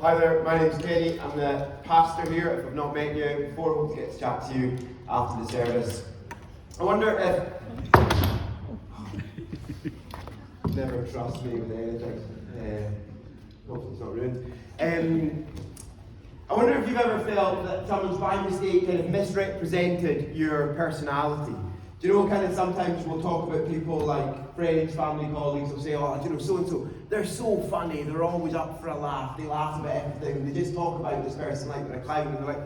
Hi there, my name's Kenny. I'm the pastor here. If I've not met you before, hope to get to chat to you after the service. I wonder if... Never trust me with anything. Hopefully it's not ruined. I wonder if you've ever felt that someone's by mistake kind of misrepresented your personality. Do you know, kind of sometimes we'll talk about people like friends, family, colleagues, will say, oh, do you know, so-and-so, they're so funny, they're always up for a laugh, they laugh about everything, they just talk about this person like they're a clown, and they're like,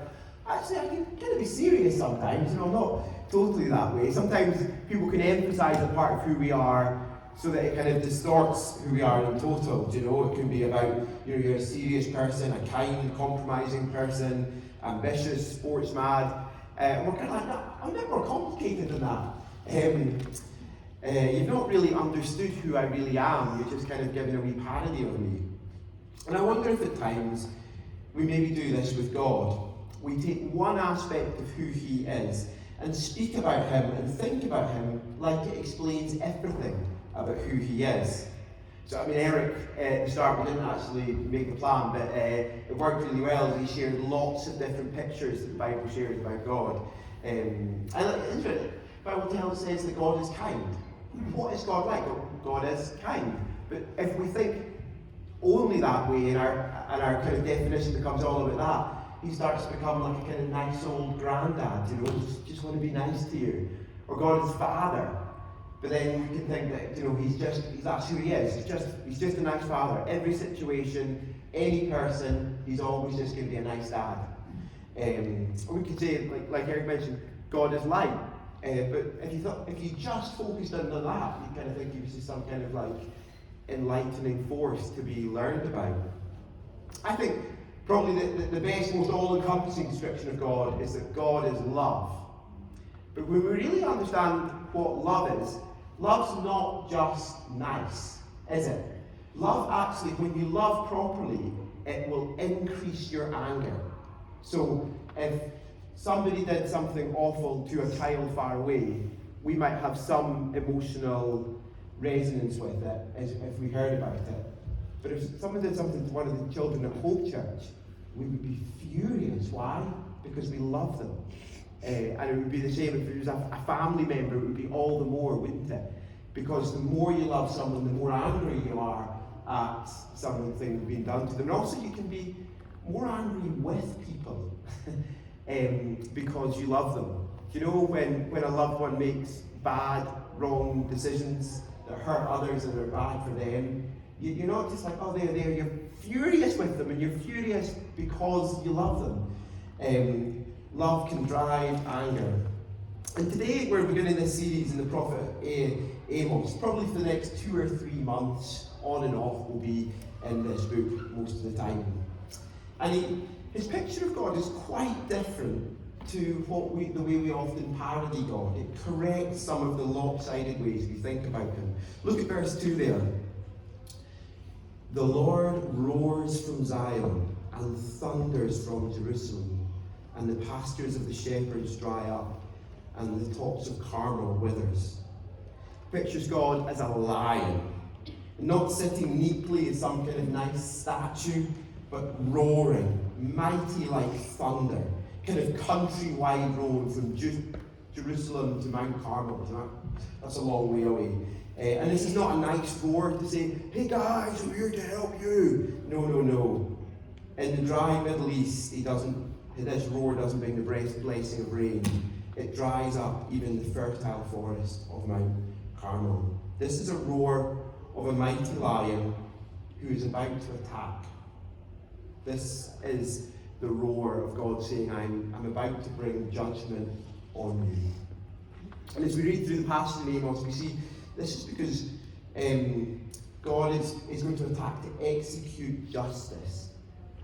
actually, I can kind of be serious sometimes, you know, I'm not totally that way. Sometimes people can emphasise a part of who we are so that it kind of distorts who we are in total, do you know? It can be about, you know, you're a serious person, a kind, compromising person, ambitious, sports mad. We're kind of like, no, I'm a bit more complicated than that. You've not really understood who I really am, you're just kind of giving a wee parody of me. And I wonder if at times we maybe do this with God. We take one aspect of who he is and speak about him and think about him like it explains everything about who he is. So, I mean, Eric, at the start, we didn't actually make the plan, but it worked really well as he shared lots of different pictures that the Bible shares about God. And the Bible says that God is kind. What is God like? Well, God is kind. But if we think only that way and our kind of definition becomes all about that, he starts to become like a kind of nice old granddad, you know, just want to be nice to you. Or God is father. But then we can think that, you know, that's who he is. He's just a nice father. Every situation, any person, he's always just going to be a nice dad. Or we could say, like Eric mentioned, God is light. But if you just focused on that, you kind of think he was just some kind of like enlightening force to be learned about. I think probably the best, most all-encompassing description of God is that God is love. But when we really understand what love is, love's not just nice, is it? Love actually, when you love properly, it will increase your anger. So if somebody did something awful to a child far away, we might have some emotional resonance with it if we heard about it. But if someone did something to one of the children at Hope Church, we would be furious. Why? Because we love them. And it would be the same if it was a family member, it would be all the more, wouldn't it? Because the more you love someone, the more angry you are at something being done to them. And also you can be more angry with people because you love them. Do you know when a loved one makes bad, wrong decisions that hurt others and are bad for them, you're not just like, oh, they're there. You're furious with them, and you're furious because you love them. Love can drive anger. And today we're beginning this series in the prophet Amos. Probably for the next 2 or 3 months, on and off, will be in this book most of the time. And his picture of God is quite different to the way we often parody God. It corrects some of the lopsided ways we think about him. Look at verse 2 there. The Lord roars from Zion and thunders from Jerusalem. And the pastures of the shepherds dry up, and the tops of Carmel withers. Pictures God as a lion, not sitting neatly as some kind of nice statue, but roaring, mighty like thunder, kind of countrywide roar from Jerusalem to Mount Carmel. That's a long way away. And this is not a nice roar to say, hey guys, I'm here to help you. No. In the dry Middle East, this roar doesn't bring the blessing of rain. It dries up even the fertile forest of Mount Carmel. This is a roar of a mighty lion who is about to attack. This is the roar of God saying, I'm about to bring judgment on you. And as we read through the passage in Amos, we see this is because God is going to attack to execute justice.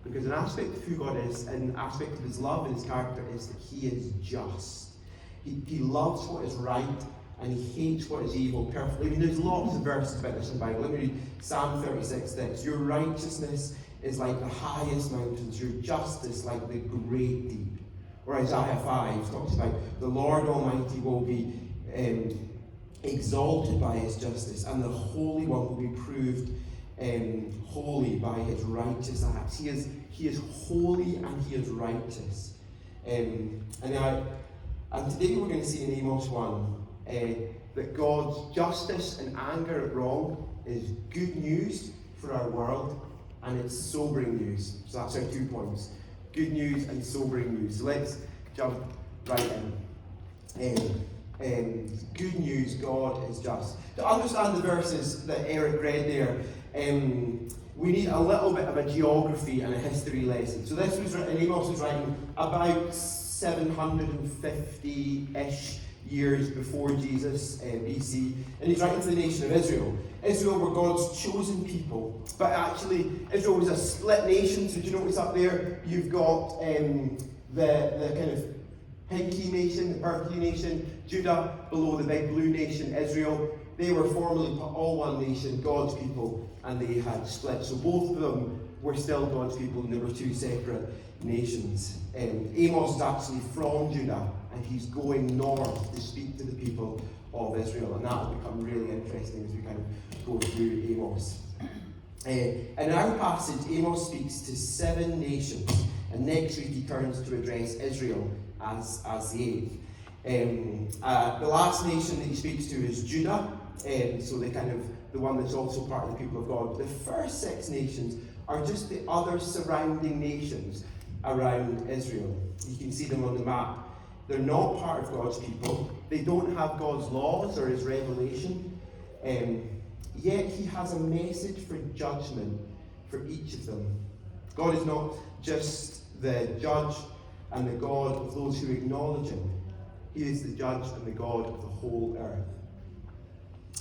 Because an aspect of who God is, and an aspect of his love and his character is that he is just. He loves what is right, and he hates what is evil perfectly. I mean, there's lots of verses about this in the Bible. Let me read Psalm 36:6. Your righteousness is like the highest mountains, your justice like the great deep. Or Isaiah 5 talks about the Lord Almighty will be exalted by his justice, and the Holy One will be proved holy by his righteous acts. He is holy and he is righteous. And today we're going to see in Amos 1 that God's justice and anger at wrong is good news for our world, and it's sobering news. So that's our 2 points. Good news and sobering news. So let's jump right in. Good news, God is just. To understand the verses that Eric read there, we need a little bit of a geography and a history lesson. So this was written, Amos was writing about 750-ish years before Jesus, BC, and he's writing to the nation of Israel. Israel were God's chosen people, but actually Israel was a split nation. So do you notice up there you've got the kind of pinky nation, the purpley nation, Judah, below the big blue nation, Israel. They were formerly all one nation, God's people, and they had split. So both of them were still God's people, and there were 2 separate nations. Amos is actually from Judah, and he's going north to speak to the people of Israel, and that will become really interesting as we kind of go through Amos. In our passage, Amos speaks to 7 nations, and next week he turns to address Israel as the 8th. The last nation that he speaks to is Judah, so the one that's also part of the people of God. The first 6 nations are just the other surrounding nations around Israel. You can see them on the map. They're not part of God's people. They don't have God's laws or his revelation. Yet he has a message for judgment for each of them. God is not just the judge and the God of those who acknowledge him. He is the judge and the God of the whole earth.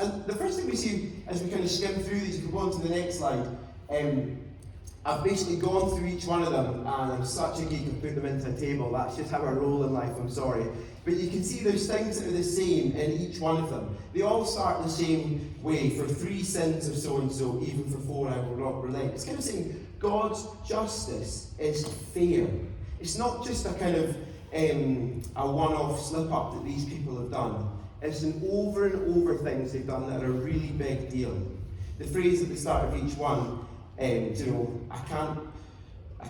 And the first thing we see as we kind of skim through these, if we go on to the next slide, I've basically gone through each one of them, and I'm such a geek and put them into a table. That's just how I roll in life, I'm sorry. But you can see there's things that are the same in each one of them. They all start the same way. For 3 sins of so-and-so, even for 4 I will not relent. It's kind of saying God's justice is fair. It's not just a kind of a one-off slip-up that these people have done. It's an over and over things they've done that are a really big deal. The phrase at the start of each one, I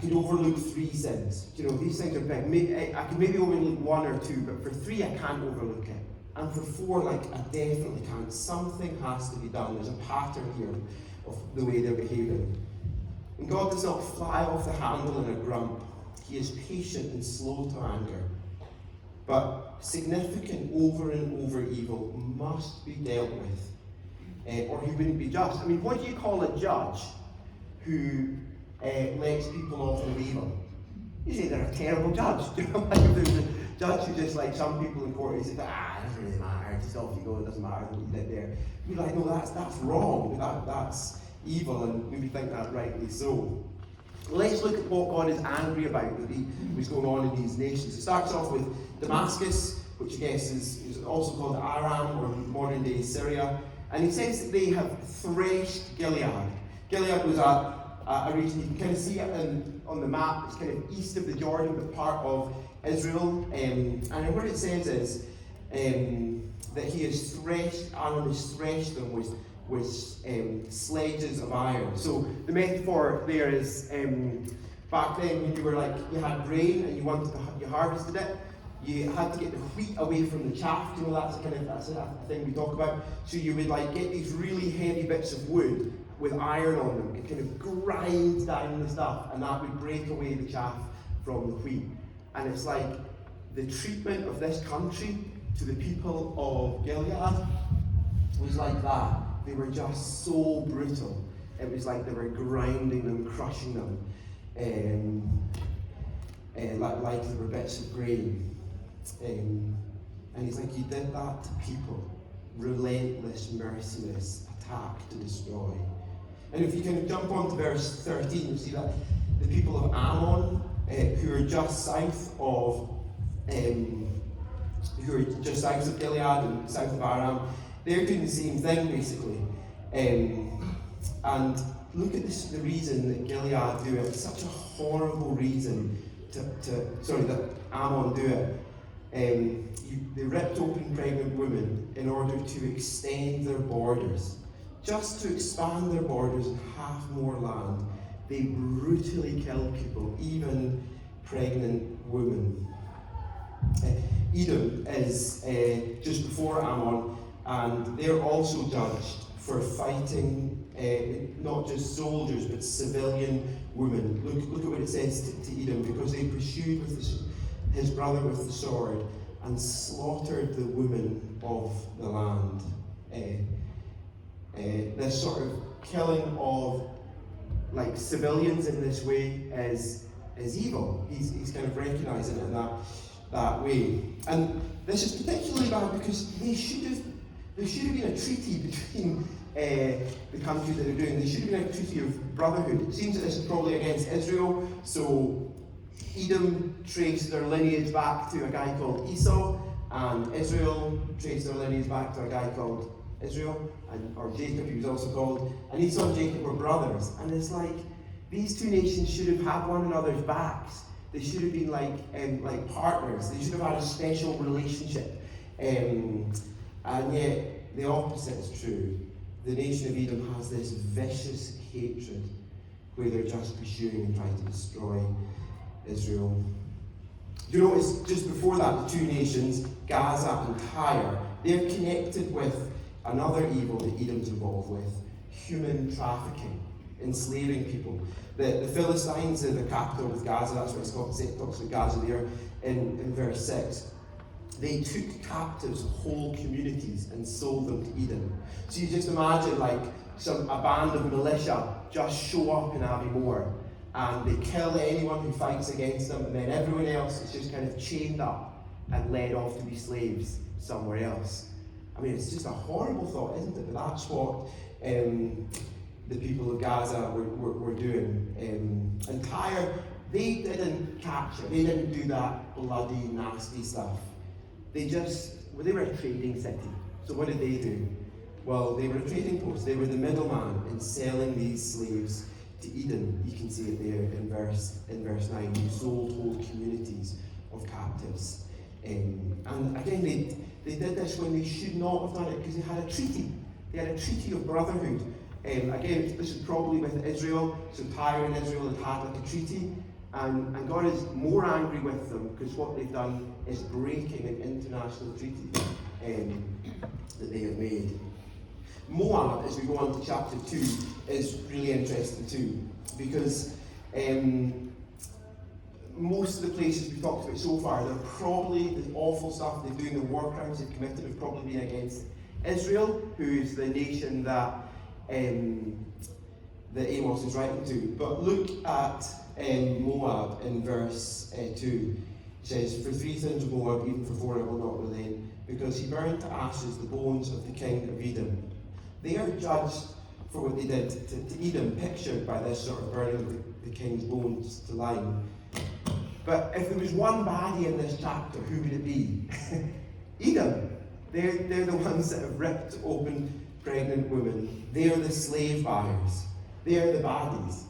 could overlook 3 sins. These things are big. I could maybe overlook 1 or 2, but for 3 I can't overlook it. And for 4, I definitely can't. Something has to be done. There's a pattern here of the way they're behaving. And God does not fly off the handle in a grump. He is patient and slow to anger. But significant over and over evil must be dealt with, or he wouldn't be just. I mean, what do you call a judge who lets people off with evil? You say they're a terrible judge. If there's a judge who just like some people in court, he says, it doesn't really matter, just off you go, it doesn't matter what you did there. You're like, no, that's wrong, that's evil, and we think that rightly so. Let's look at what God is angry about that was going on in these nations. It starts off with Damascus, which I guess is also called Aram, or modern day Syria. And he says that they have threshed Gilead. Gilead was a region, you can kind of see it on the map, it's kind of east of the Jordan, but part of Israel. And what it says is that he has threshed, Aaron has threshed them with sledges of iron. So the metaphor there is back then when you had grain and you harvested it, you had to get the wheat away from the chaff. That's a thing we talk about. So you would get these really heavy bits of wood with iron on them and kind of grind down the stuff, and that would break away the chaff from the wheat. And it's like the treatment of this country to the people of Gilead was like that. They were just so brutal. It was like they were grinding them, crushing them, like they were bits of grain. And he's like, you did that to people. Relentless, merciless attack to destroy. And if you can jump on to verse 13, you'll see that the people of Ammon, who are just south of Gilead and south of Aram, they're doing the same thing basically. And look at this, the reason that Gilead do it. It's such a horrible reason that Ammon do it. They ripped open pregnant women in order to extend their borders. just to expand their borders and have more land, they brutally kill people, even pregnant women. Edom is just before Ammon, and they're also judged for fighting not just soldiers but civilian women. Look at what it says to Edom, because they pursued with his brother with the sword and slaughtered the women of the land. This sort of killing of like civilians in this way is evil. He's kind of recognising it in that way. And this is particularly bad because there should have been a treaty between the countries that are doing. There should have been a treaty of brotherhood. It seems that this is probably against Israel, so Edom traced their lineage back to a guy called Esau, and Israel traced their lineage back to a guy called Israel, or Jacob, he was also called. And Esau and Jacob were brothers. And it's like, these two nations should have had one another's backs. They should have been like partners. They should have had a special relationship. And yet, the opposite is true. The nation of Edom has this vicious hatred where they're just pursuing and trying to destroy Israel. You notice just before that, the two nations, Gaza and Tyre, they're connected with another evil that Edom's involved with: human trafficking, enslaving people. The Philistines are the capital of Gaza, that's what it's called, it talks about Gaza there in verse 6. They took captives whole communities and sold them to Edom. So you just imagine like a band of militia just show up in Aviemore and they kill anyone who fights against them, and then everyone else is just kind of chained up and led off to be slaves somewhere else. I mean, it's just a horrible thought, isn't it? But that's what the people of Gaza were doing. And Tyre, they didn't capture, they didn't do that bloody, nasty stuff. They were a trading city. So what did they do? Well, they were a trading post. They were the middleman in selling these slaves to Edom. You can see it there in verse 9. They sold whole communities of captives. And again, they did this when they should not have done it, because they had a treaty. They had a treaty of brotherhood. Again, this is probably with Israel, so Tyre and Israel had like a treaty, and God is more angry with them because what they've done is breaking an international treaty that they have made. Moab, as we go on to chapter 2, is really interesting too, because most of the places we've talked about so far, they're probably the awful stuff they're doing, the war crimes they've committed have probably been against Israel, who is the nation that Amos is writing to. But look at Moab in verse 2. It says, "For 3 sins of Moab, even for 4 I will not relent, because he burned to ashes the bones of the king of Edom." They are judged for what they did to Edom, pictured by this sort of burning of the king's bones to lime. But if there was one baddie in this chapter, who would it be? Edom. They're the ones that have ripped open pregnant women. They're the slave buyers. They're the baddies.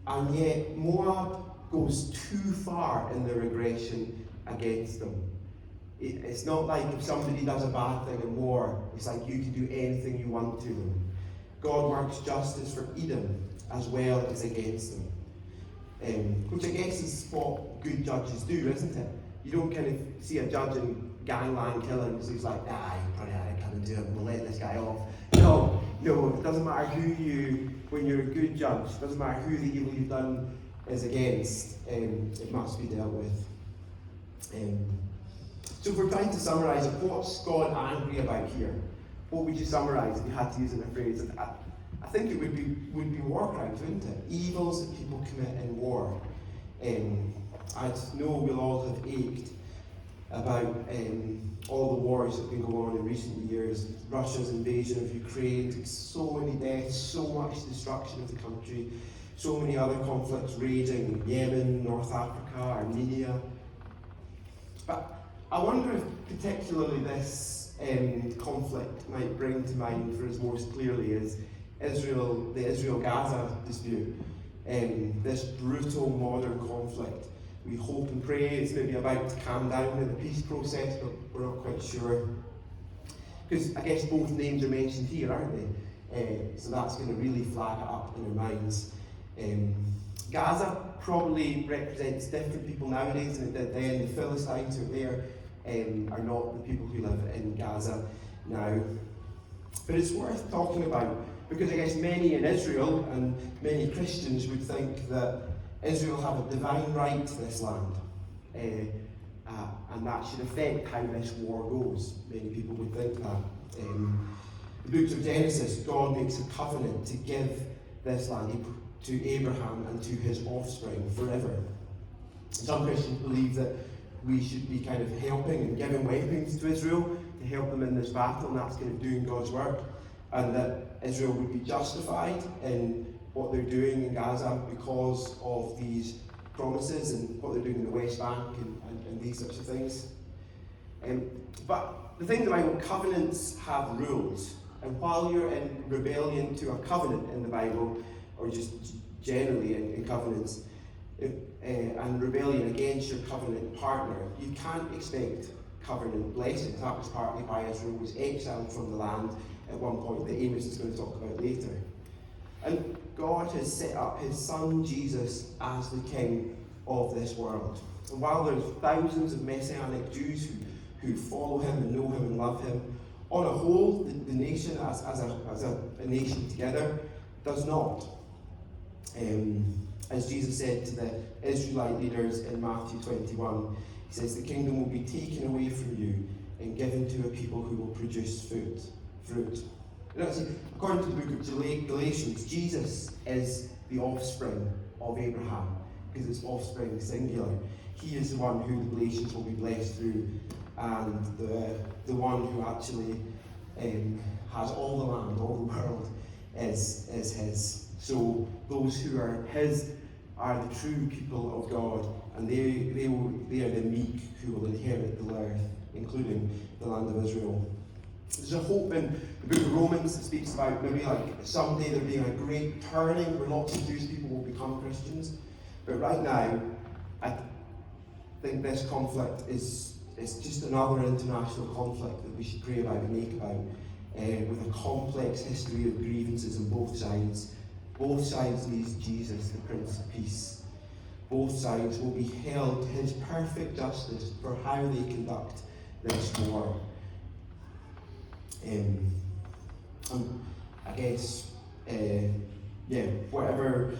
And yet Moab goes too far in their aggression against them. It's not like if somebody does a bad thing in war, it's like you can do anything you want to them. God works justice for Edom as well as against them. Which I guess is what good judges do, isn't it? You don't kind of see a judge in gangland killings who's like, you probably had to come and do it, we'll let this guy off. No, it doesn't matter when you're a good judge, it doesn't matter who the evil you've done is against, it must be dealt with. So if we're trying to summarise it, what's God angry about here? What would you summarise if you had to use it in a phrase? I think it would be war crimes, wouldn't it? Evils that people commit in war. I know we'll all have ached about all the wars that have been going on in recent years. Russia's invasion of Ukraine, so many deaths, so much destruction of the country, so many other conflicts raging in Yemen, North Africa, Armenia. But I wonder if particularly this conflict might bring to mind for us most clearly is the Israel-Gaza dispute, this brutal modern conflict. We hope and pray it's maybe about to calm down in the peace process, but we're not quite sure. Because I guess both names are mentioned here, aren't they? So that's going to really flag it up in our minds. Gaza probably represents different people nowadays than it did then. The Philistines who are there are not the people who live in Gaza now. But it's worth talking about, because I guess many in Israel and many Christians would think that Israel have a divine right to this land. And that should affect how this war goes. Many people would think that. The books of Genesis, God makes a covenant to give this land to Abraham and to his offspring forever. Some Christians believe that we should be kind of helping and giving weapons to Israel to help them in this battle, and that's kind of doing God's work, and that Israel would be justified in what they're doing in Gaza because of these promises and what they're doing in the West Bank and these sorts of things. But the thing about covenants have rules, and while you're in rebellion to a covenant in the Bible, or just generally in covenants, and rebellion against your covenant partner, you can't expect covenant blessings. That was partly why Israel was exiled from the land at one point, that Amos is going to talk about later. And God has set up his son Jesus as the king of this world. And while there's thousands of Messianic Jews who follow him and know him and love him, on a whole, the nation as a nation together does not. As Jesus said to the Israelite leaders in Matthew 21, he says, "The kingdom will be taken away from you and given to a people who will produce fruit." And actually, according to the book of Galatians, Jesus is the offspring of Abraham, because it's offspring singular. He is the one who the Galatians will be blessed through, and the one who actually has all the land, all the world is his. So those who are his are the true people of God, and they are the meek who will inherit the earth, including the land of Israel. There's a hope in the book of Romans that speaks about maybe like someday there being a great turning where lots of Jewish people will become Christians. But right now, I think this conflict is just another international conflict that we should pray about and make about, with a complex history of grievances on both sides. Both sides need Jesus, the Prince of Peace. Both sides will be held to his perfect justice for how they conduct this war. I guess, whatever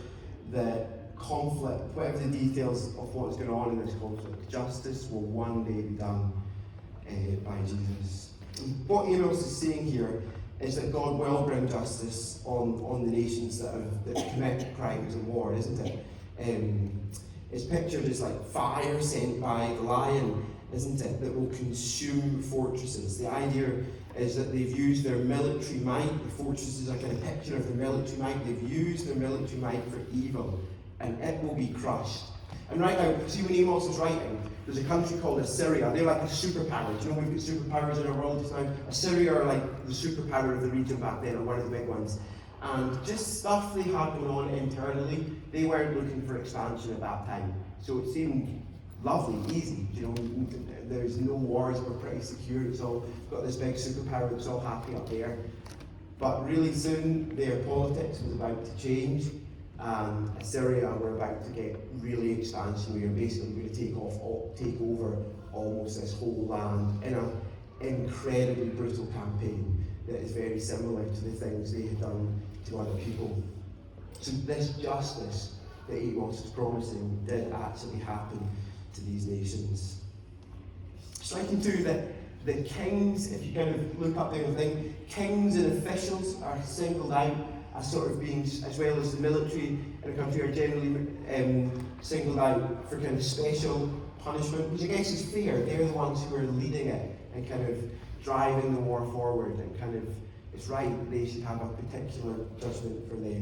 the conflict, whatever the details of what's going on in this conflict, justice will one day be done by Jesus. And what Amos is saying here is that God will bring justice on the nations that commit crimes and war, isn't it? It's pictured as like fire sent by the lion, isn't it, that will consume fortresses. The idea is that they've used their military might. The fortresses are kind of picture of their military might. They've used their military might for evil, and it will be crushed. And right now, see, when Amos is writing, there's a country called Assyria. They're like a superpower. Do you know we've got superpowers in our world just now? Assyria are like the superpower of the region back then, or one of the big ones. And just stuff they had going on internally, they weren't looking for expansion at that time. So it seemed lovely, easy. You know, there's no wars, we're pretty secure. It's all got this big superpower that's all happy up there. But really soon, their politics was about to change. And Assyria were about to get really expansionary and basically going to take over almost this whole land in an incredibly brutal campaign that is very similar to the things they had done to other people. So this justice that Amos is promising did actually happen to these nations. Striking too that the kings, if you kind of look up there and think, kings and officials are singled out as sort of being, as well as the military in a country, are generally singled out for kind of special punishment, which I guess is fair. They're the ones who are leading it and kind of driving the war forward, and kind of it's right that they should have a particular judgment for them.